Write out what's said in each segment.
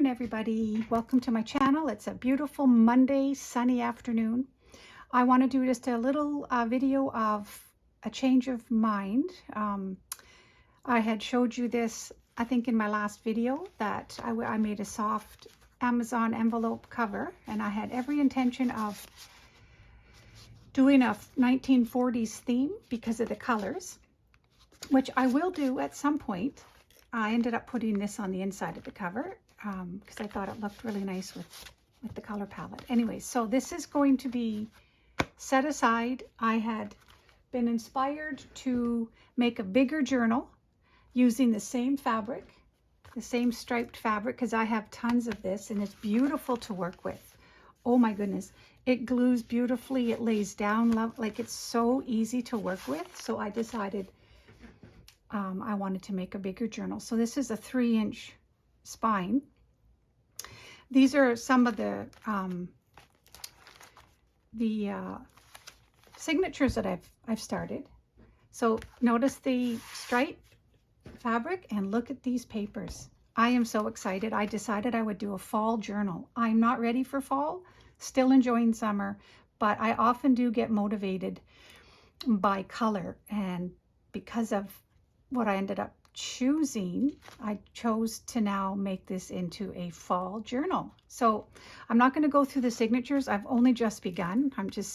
afternoon, everybody. Welcome to my channel. It's a beautiful Monday, sunny afternoon. I want to do just a little video of a change of mind. I had showed you this, I think, in my last video that I made a soft Amazon envelope cover, and I had every intention of doing a 1940s theme because of the colors, which I will do at some point. I ended up putting this on the inside of the cover because I thought it looked really nice with the color palette. Anyway, so this is going to be set aside. I had been inspired to make a bigger journal using the same fabric, the same striped fabric, because I have tons of this and it's beautiful to work with. Oh my goodness, it glues beautifully, it lays down, like it's so easy to work with. So I decided I wanted to make a bigger journal. So this is a 3-inch spine. These are some of the signatures that I've started. So notice the striped fabric and look at these papers. I am so excited. I decided I would do a fall journal. I'm not ready for fall, still enjoying summer, but I often do get motivated by color, and because of what I ended up choosing, I chose to now make this into a fall journal. So I'm not going to go through the signatures. I've only just begun.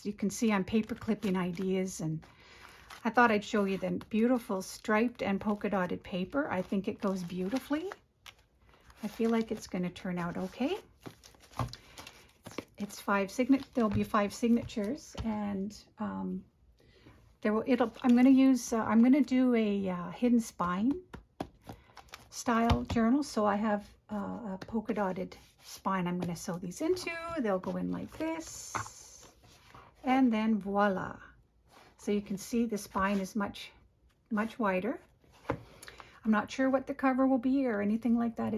You can see I'm paper clipping ideas, and I thought I'd show you the beautiful striped and polka dotted paper. I think it goes beautifully. I feel like it's going to turn out okay. It's there'll be 5 signatures, and I'm going to do a hidden spine style journal. So I have a polka dotted spine I'm going to sew these into. They'll go in like this, and then voila. So you can see the spine is much wider. I'm not sure what the cover will be or anything like that.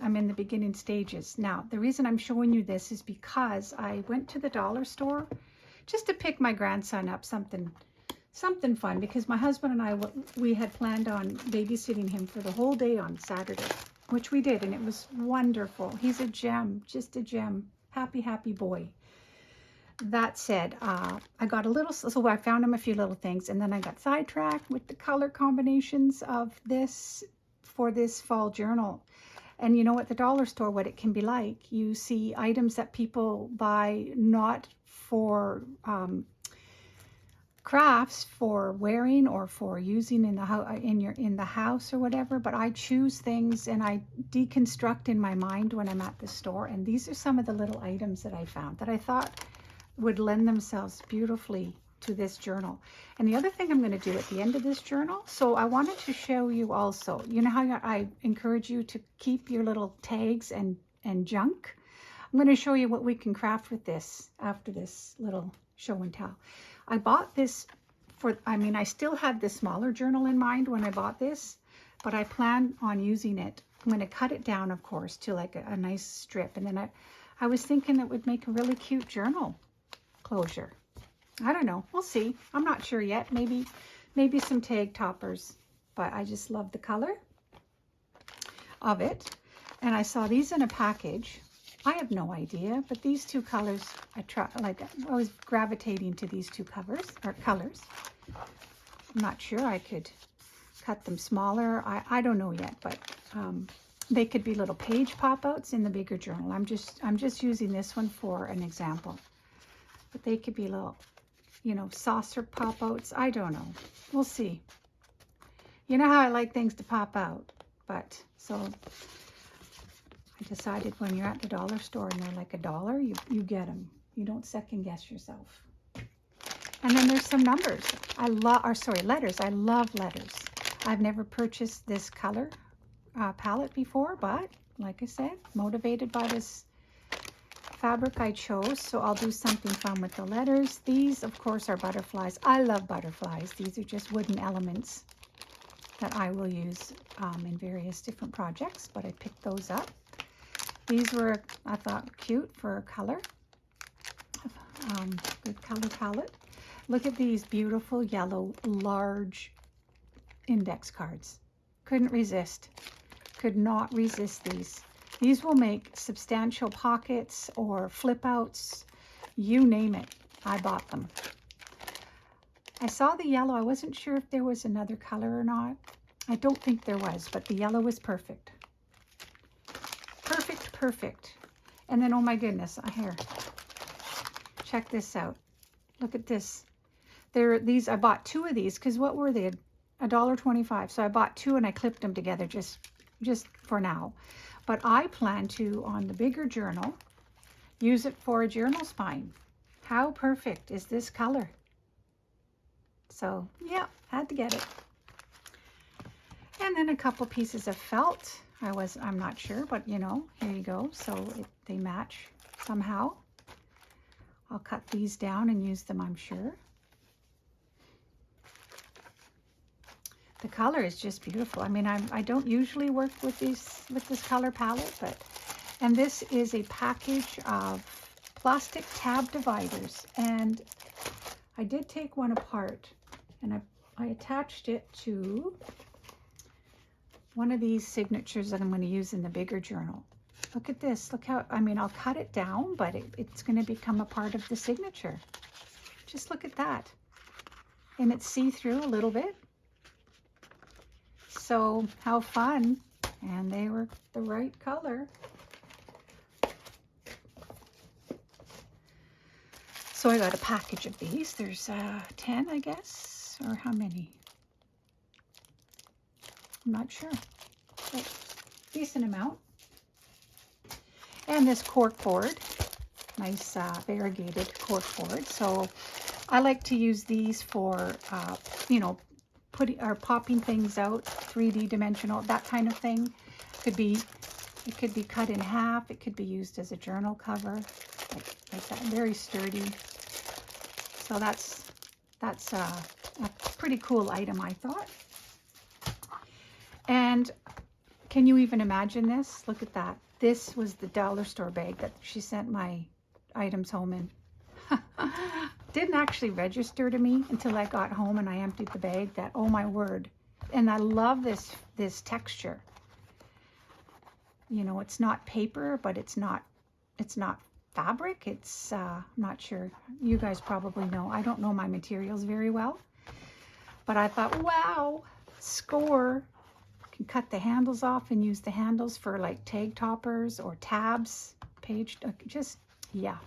I'm in the beginning stages. Now, the reason I'm showing you this is because I went to the dollar store just to pick my grandson up something fun, because my husband and I, we had planned on babysitting him for the whole day on Saturday, which we did, and it was wonderful. He's a gem, just a gem. Happy boy. That said, I found him a few little things, and then I got sidetracked with the color combinations of this for this fall journal. And you know, at the dollar store, what it can be like, you see items that people buy not for crafts for wearing or for using in the house or whatever, but I choose things and I deconstruct in my mind when I'm at the store. And these are some of the little items that I found that I thought would lend themselves beautifully to this journal. And the other thing I'm going to do at the end of this journal, so I wanted to show you also, you know how I encourage you to keep your little tags and junk? I'm going to show you what we can craft with this after this little show and tell. I bought this I still had this smaller journal in mind when I bought this, but I plan on using it. I'm going to cut it down, of course, to like a nice strip. And then I was thinking it would make a really cute journal closure. I don't know. We'll see. I'm not sure yet. Maybe some tag toppers, but I just love the color of it. And I saw these in a package. I have no idea, but these two colors, I was gravitating to these two colors. I'm not sure. I could cut them smaller. I don't know yet, but they could be little page pop-outs in the bigger journal. I'm just using this one for an example, but they could be little, saucer pop-outs. I don't know. We'll see. You know how I like things to pop out, but so I decided when you're at the dollar store and they're like $1, you get them. You don't second guess yourself. And then there's some numbers. Letters. I love letters. I've never purchased this color palette before, but like I said, motivated by this fabric I chose, so I'll do something fun with the letters. These, of course, are butterflies. I love butterflies. These are just wooden elements that I will use in various different projects, but I picked those up. These were, I thought, cute for a color. Good color palette. Look at these beautiful yellow, large index cards. Couldn't resist. Could not resist these. These will make substantial pockets or flip outs, you name it. I bought them. I saw the yellow. I wasn't sure if there was another color or not. I don't think there was, but the yellow was perfect. Perfect, perfect. And then, oh my goodness, here. Check this out. Look at this. I bought 2 of these because what were they? $1.25. So I bought 2 and I clipped them together just for now. But I plan to, on the bigger journal, use it for a journal spine. How perfect is this color? So yeah, had to get it. And then a couple pieces of felt. I'm not sure, but you know, here you go. So they match somehow. I'll cut these down and use them, I'm sure. The color is just beautiful. I mean, I don't usually work with this color palette, and this is a package of plastic tab dividers, and I did take one apart, and I attached it to one of these signatures that I'm going to use in the bigger journal. Look at this. Look how, I mean, I'll cut it down, but it's going to become a part of the signature. Just look at that. And it's see-through a little bit. So how fun. And they were the right color. So I got a package of these. There's 10, I guess, or how many? I'm not sure, but decent amount. And this cork board, nice variegated cork board. So I like to use these for, you know, popping things out, 3D dimensional, that kind of thing. It could be cut in half. It could be used as a journal cover, like that. Very sturdy. So that's a pretty cool item, I thought. And can you even imagine this? Look at that. This was the dollar store bag that she sent my items home in. Didn't actually register to me until I got home and I emptied the bag. That, oh my word. And I love this texture. You know, it's not paper, but it's not fabric. It's I'm not sure. You guys probably know. I don't know my materials very well. But I thought, wow, score. Can cut the handles off and use the handles for like tag toppers or tabs, just, yeah.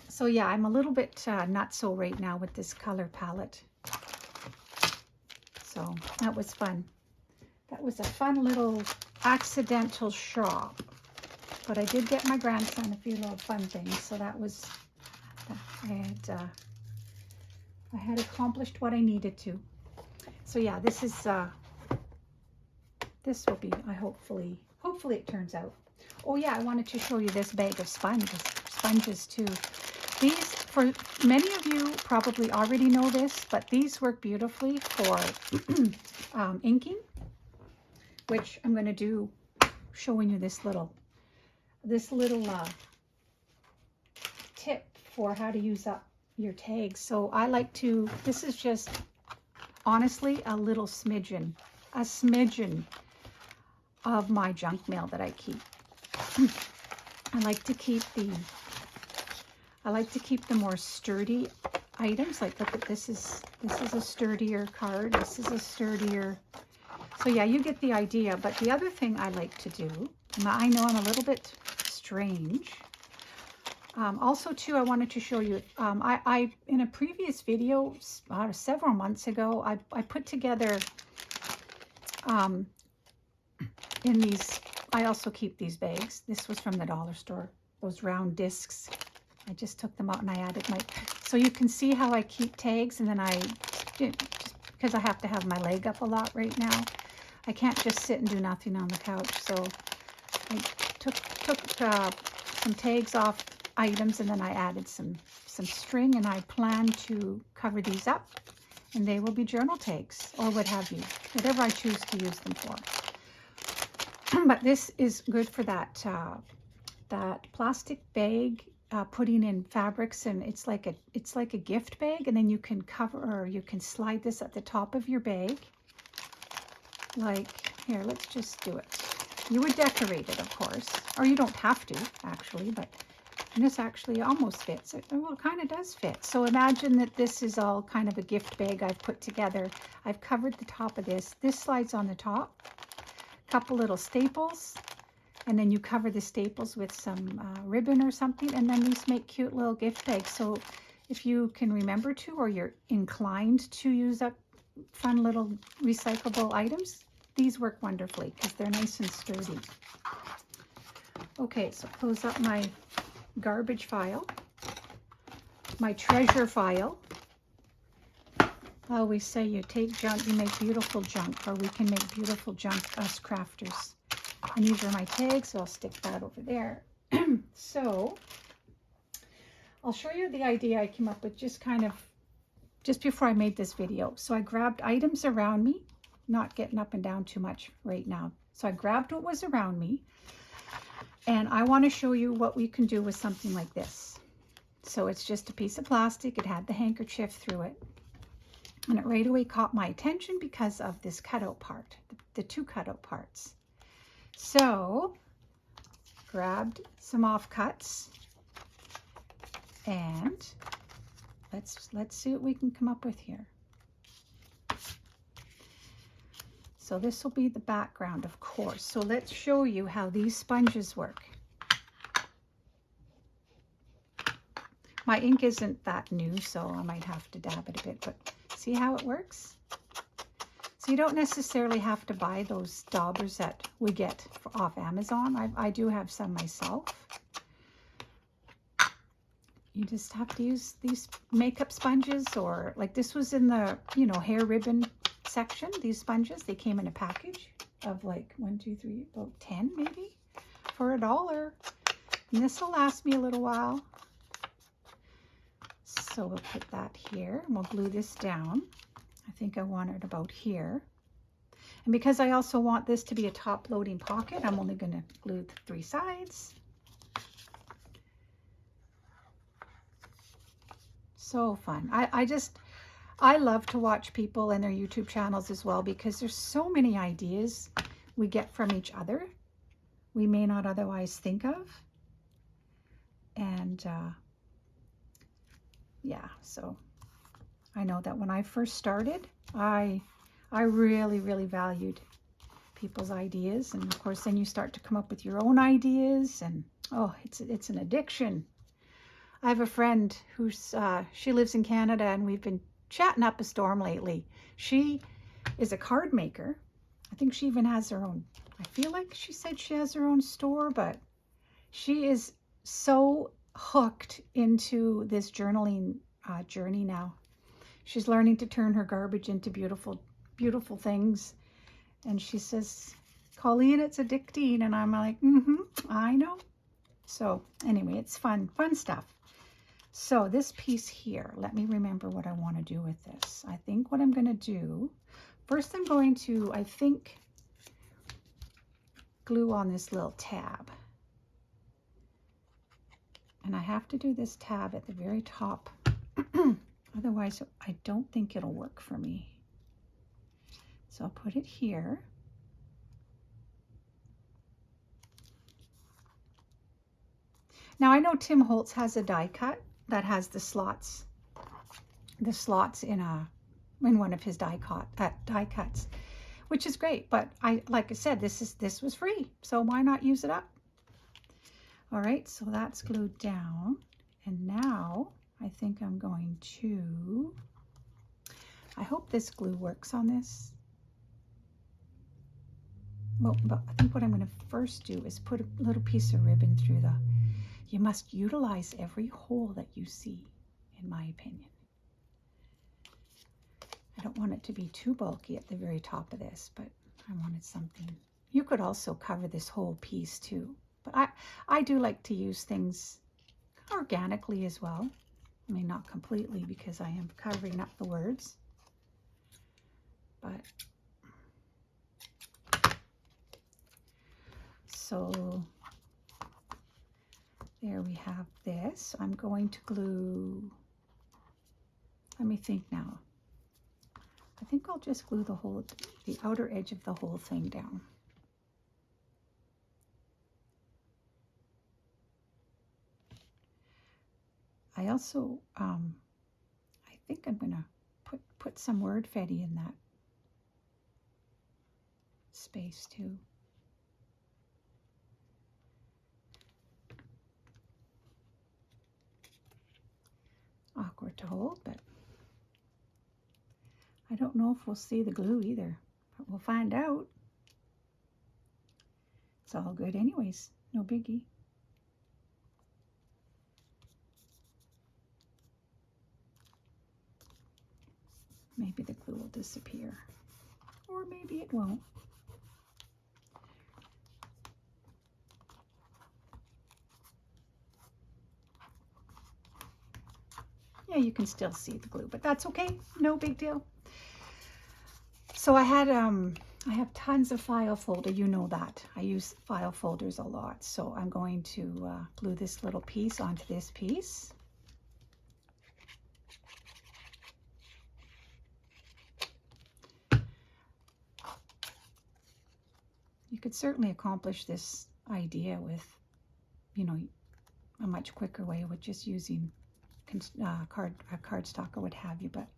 So yeah, I'm a little bit nutso right now with this color palette. So that was fun. That was a fun little accidental shop. But I did get my grandson a few little fun things. So that was, I had accomplished what I needed to. So yeah, this is, this will be, hopefully it turns out. Oh yeah, I wanted to show you this bag of sponges too. These, for many of you probably already know this, but these work beautifully for inking, which I'm going to do, showing you this little tip for how to use up your tags. So I like to, this is just honestly a little smidgen, of my junk mail that I keep. I like to keep the more sturdy items. Like, look at this is a sturdier card. This is a sturdier. So yeah, you get the idea. But the other thing I like to do, I know I'm a little bit strange. Also too, I wanted to show you, I in a previous video several months ago, I put together in these, I also keep these bags. This was from the dollar store, those round discs. I just took them out and I added so you can see how I keep tags, and then just because I have to have my leg up a lot right now. I can't just sit and do nothing on the couch. So I took some tags off items, and then I added some string, and I plan to cover these up, and they will be journal tags or what have you, whatever I choose to use them for. But this is good for that plastic bag, putting in fabrics, and it's like a gift bag, and then you can cover, or you can slide this at the top of your bag. Like here, let's just do it. You would decorate it, of course, or you don't have to, actually, but this actually almost fits. Well, it kind of does fit. So imagine that this is all kind of a gift bag I've put together. I've covered the top of this. This slides on the top. A couple little staples, and then you cover the staples with some ribbon or something, and then these make cute little gift bags. So if you can remember to, or you're inclined to use up fun little recyclable items, these work wonderfully because they're nice and sturdy. Okay, so close up my garbage file, my treasure file. I always say you take junk, you make beautiful junk, or we can make beautiful junk, us crafters. And these are my tags, so I'll stick that over there. So I'll show you the idea I came up with just before I made this video. So I grabbed items around me, not getting up and down too much right now. So I grabbed what was around me, and I want to show you what we can do with something like this. So it's just a piece of plastic. It had the handkerchief through it. And it right away caught my attention because of this cutout part, the two cutout parts. So grabbed some offcuts, and let's see what we can come up with here. So this will be the background, of course. So let's show you how these sponges work. My ink isn't that new, so I might have to dab it a bit, but see how it works? So you don't necessarily have to buy those daubers that we get off Amazon. I do have some myself. You just have to use these makeup sponges, or like this was in the, hair ribbon section. These sponges, they came in a package of like 1, 2, 3, about 10 maybe for $1. And this will last me a little while. So we'll put that here and we'll glue this down. I think I want it about here. And because I also want this to be a top loading pocket, I'm only going to glue the 3 sides. So fun. I love to watch people and their YouTube channels as well, because there's so many ideas we get from each other we may not otherwise think of. And yeah, so I know that when I first started, I really, really valued people's ideas. And of course, then you start to come up with your own ideas, and oh, it's an addiction. I have a friend who's, she lives in Canada, and we've been chatting up a storm lately. She is a card maker. I think she even has her own, I feel like she said she has her own store, but she is so hooked into this journaling journey now. She's learning to turn her garbage into beautiful, beautiful things. And she says, Colleen, it's addicting. And I'm like, I know. So anyway, it's fun stuff. So this piece here, let me remember what I want to do with this. I think what I'm going to do, first I'm going to, I think, glue on this little tab. And I have to do this tab at the very top. Otherwise, I don't think it'll work for me. So I'll put it here. Now I know Tim Holtz has a die cut that has the slots in one of his die cuts, which is great. But like I said, this was free, so why not use it up? All right, so that's glued down, and now I think I'm going to. I hope this glue works on this. Well, but I think what I'm going to first do is put a little piece of ribbon through the. You must utilize every hole that you see, in my opinion. I don't want it to be too bulky at the very top of this, but I wanted something. You could also cover this whole piece too, but I do like to use things organically as well. I mean, not completely, because I am covering up the words, but so there we have this. I'm going to glue, let me think now. I think I'll just glue the outer edge of the whole thing down. I also, I think I'm going to put some word fetty in that space too. Awkward to hold, but I don't know if we'll see the glue either, but we'll find out. It's all good anyways, no biggie. Maybe the glue will disappear, or maybe it won't. Yeah, you can still see the glue, but that's okay, no big deal. So I have tons of file folder, you know that. I use file folders a lot, so I'm going to glue this little piece onto this piece. You could certainly accomplish this idea with, you know, a much quicker way with just using cardstock or what have you, but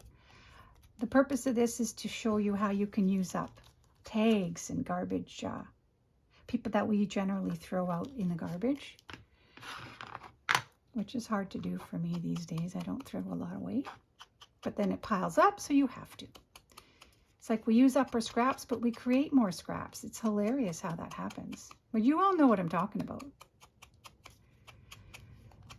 the purpose of this is to show you how you can use up tags and garbage, people that we generally throw out in the garbage, which is hard to do for me these days. I don't throw a lot away, but then it piles up, so you have to. It's like we use up our scraps, but we create more scraps. It's hilarious how that happens. But you all know what I'm talking about.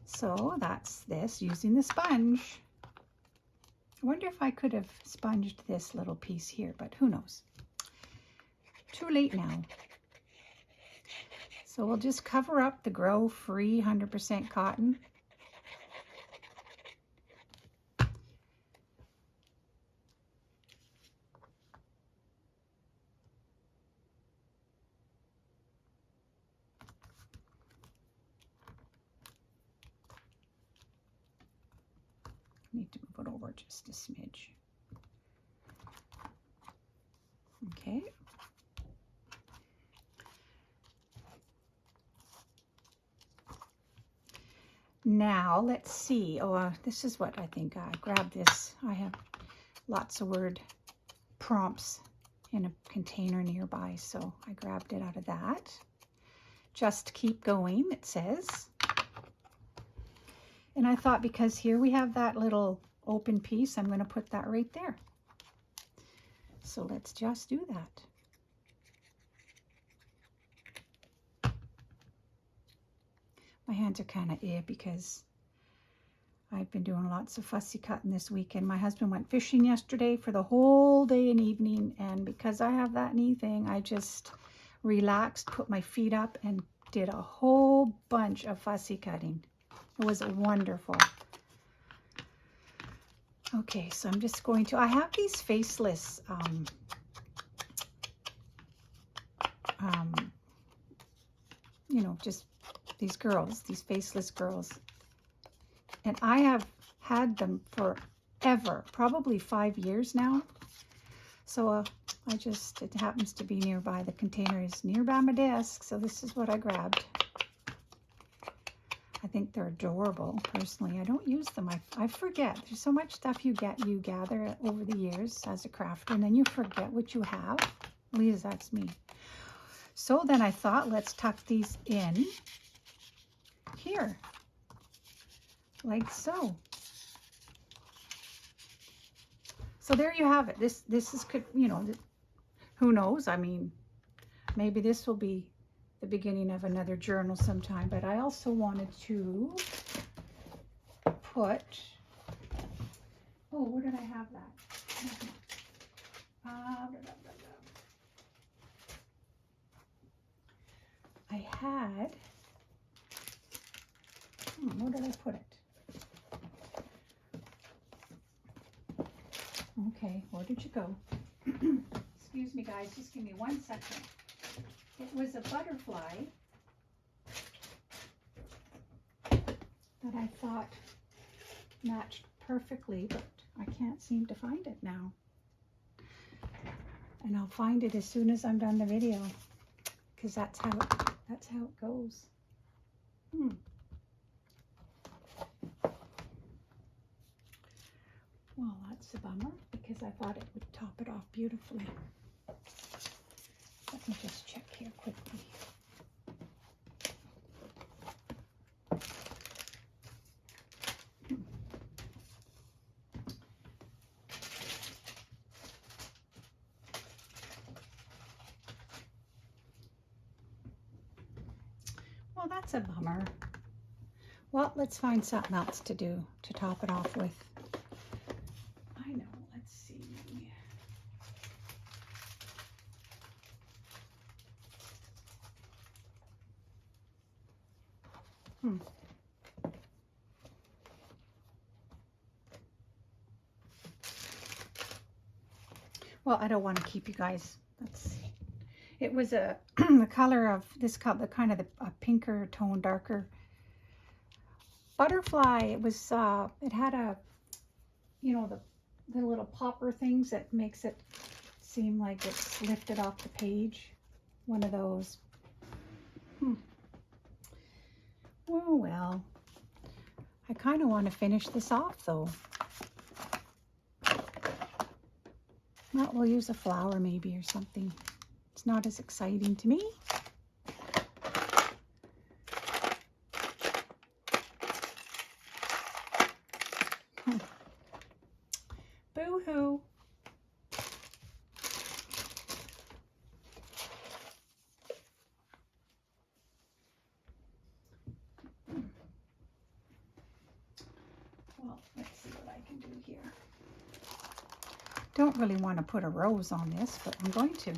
So that's this, using the sponge. I wonder if I could have sponged this little piece here, but who knows. Too late now. So we'll just cover up the Grow Free 100% cotton. Need to move it over just a smidge. Okay. Now let's see. Oh, this is what I think. I grabbed this. I have lots of word prompts in a container nearby, so I grabbed it out of that. Just keep going, it says. And I thought, because here we have that little open piece, I'm going to put that right there. So let's just do that. My hands are kind of because I've been doing lots of fussy cutting this weekend. My husband went fishing yesterday for the whole day and evening, and because I have that knee thing, I just relaxed, put my feet up, and did a whole bunch of fussy cutting. It was wonderful. Okay, so I'm just going to, I have these faceless, you know, just these girls, these faceless girls. And I have had them forever, probably 5 years now. So it happens to be nearby. The container is nearby my desk, so this is what I grabbed. I think they're adorable. Personally, I don't use them. I forget. There's so much stuff you gather over the years as a crafter, and then you forget what you have. At least that's me. So then I thought, let's tuck these in here, like so. So there you have it. This is, you know, who knows? I mean, maybe this will be the beginning of another journal sometime, but I also wanted to put, oh, where did I have that? I had, where did I put it? Okay, where did you go? Excuse me, guys, just give me 1 second. It was a butterfly that I thought matched perfectly, but I can't seem to find it now. And I'll find it as soon as I'm done the video, because that's how it goes. Well, that's a bummer because I thought it would top it off beautifully. Let me just check here quickly. Well, that's a bummer. Well, let's find something else to do to top it off with. I know, let's see. Well, I don't want to keep you guys. It was a the color of this color, kind of a pinker tone, darker butterfly. It was it had a, you know, the little popper things that makes it seem like it's lifted off the page. One of those. Well, I kind of want to finish this off though. Well, we'll use a flower maybe or something. It's not as exciting to me. Boo-hoo. Well, let's see what I can do here. Don't really want to put a rose on this, but I'm going to.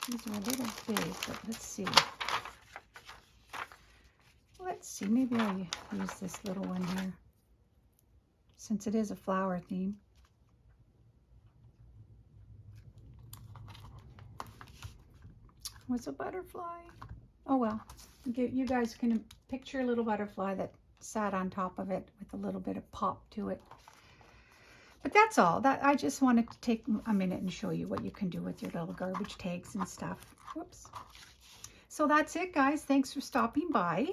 These are a little big, but let's see. Let's see, maybe I'll use this little one here, since it is a flower theme. Was a butterfly? Oh well, you guys can picture a little butterfly that sat on top of it with a little bit of pop to it. But that's all. That I just wanted to take a minute and show you what you can do with your little garbage tags and stuff. Whoops. So that's it, guys. Thanks for stopping by.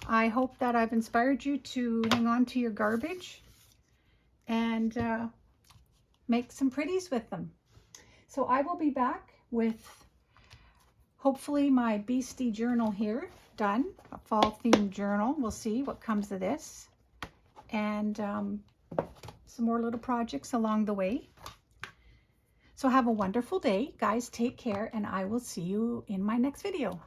I hope that I've inspired you to hang on to your garbage and make some pretties with them. So I will be back with hopefully my Beastie journal here done, a fall themed journal. We'll see what comes of this. And some more little projects along the way. So have a wonderful day, guys. Take care, and I will see you in my next video.